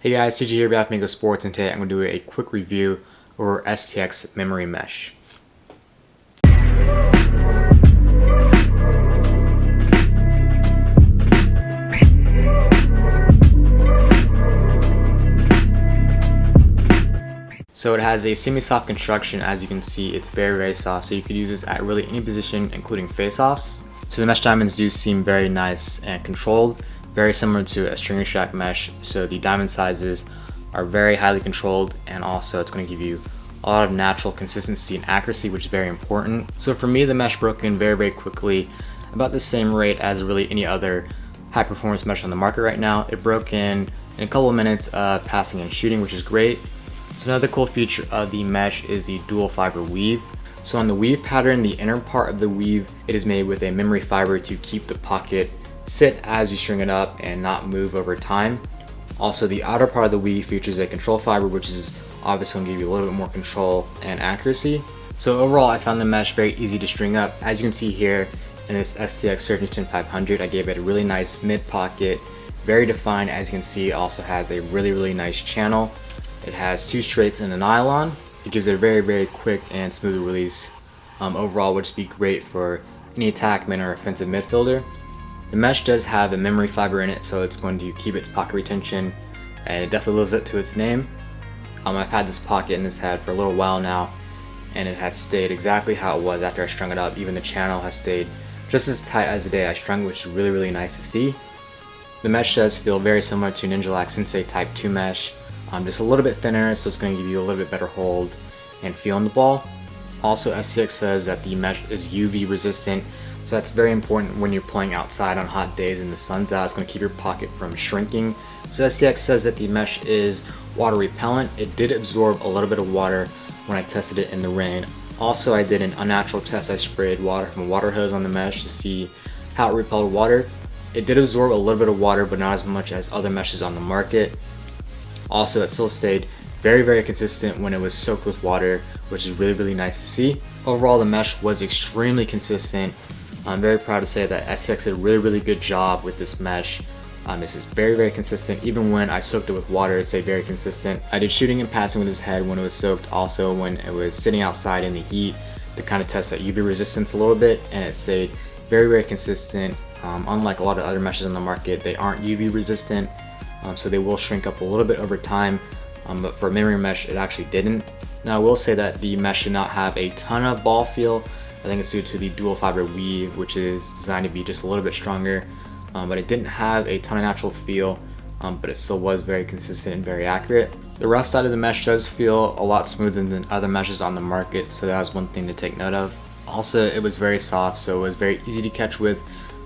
Hey guys, TJ here with Mego Sports, and today I'm going to do a quick review over STX memory mesh. So it has a semi-soft construction. As you can see, it's very soft, so you could use this at really any position, including face-offs. So the mesh diamonds do seem very nice and controlled, very similar to a string shack mesh. So the diamond sizes are very highly controlled, and also it's going to give you a lot of natural consistency and accuracy, which is very important. So for me, the mesh broke in very quickly, about the same rate as really any other high performance mesh on the market right now. It broke in a couple of minutes of passing and shooting, which is great. So another cool feature of the mesh is the dual fiber weave. So on the weave pattern, the inner part of the weave, it is made with a memory fiber to keep the pocket sit as you string it up and not move over time. Also, the outer part of the weave features a control fiber, which is obviously going to give you a little bit more control and accuracy. So overall, I found the mesh very easy to string up. As you can see here in this STX-exclusive 500, I gave it a really nice mid pocket, very defined. As you can see, it also has a really nice channel. It has two straights and a nylon. It gives it a very quick and smooth release. Overall, would just be great for any attackman or offensive midfielder. The mesh does have a memory fiber in it, so it's going to keep its pocket retention, and it definitely lives up to its name. I've had this pocket in this head for a little while now, and it has stayed exactly how it was after I strung it up. Even the channel has stayed just as tight as the day I strung, which is really nice to see. The mesh does feel very similar to Ninja Lack Sensei Type 2 mesh, just a little bit thinner, so it's going to give you a little bit better hold and feel on the ball. Also, STX says that the mesh is UV resistant, so that's very important when you're playing outside on hot days and the sun's out. It's going to keep your pocket from shrinking. So STX says that the mesh is water repellent. It did absorb a little bit of water when I tested it in the rain. Also, I did an unnatural test. I sprayed water from a water hose on the mesh to see how it repelled water. It did absorb a little bit of water, but not as much as other meshes on the market. Also, it still stayed very consistent when it was soaked with water, which is really nice to see. Overall, the mesh was extremely consistent. I'm very proud to say that STX did a really good job with this mesh. This is very consistent. Even when I soaked it with water, it stayed very consistent. I did shooting and passing with this head when it was soaked, also when it was sitting outside in the heat to kind of test that UV resistance a little bit, and it stayed very consistent. Unlike a lot of other meshes on the market, they aren't UV resistant, so they will shrink up a little bit over time, but for memory mesh, it actually didn't. Now, I will say that the mesh did not have a ton of ball feel. I think it's due to the dual fiber weave, which is designed to be just a little bit stronger, but it didn't have a ton of natural feel, but it still was very consistent and very accurate. The rough side of the mesh does feel a lot smoother than other meshes on the market, so that was one thing to take note of. Also, it was very soft, so it was very easy to catch with,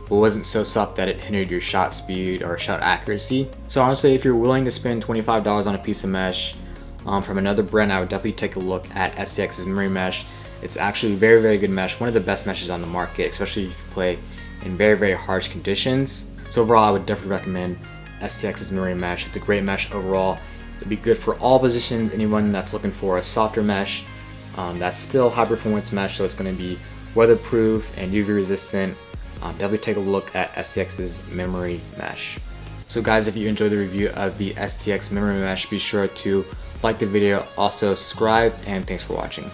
but wasn't so soft that it hindered your shot speed or shot accuracy. So honestly, if you're willing to spend $25 on a piece of mesh from another brand, I would definitely take a look at STX's memory mesh. It's actually very good mesh, one of the best meshes on the market, especially if you play in very harsh conditions. So overall, I would definitely recommend STX's memory mesh. It's a great mesh overall. It'd be good for all positions. Anyone that's looking for a softer mesh that's still high performance mesh, so it's going to be weatherproof and UV resistant. Definitely take a look at STX's memory mesh. So guys, if you enjoyed the review of the STX memory mesh, be sure to like the video, also subscribe, and thanks for watching.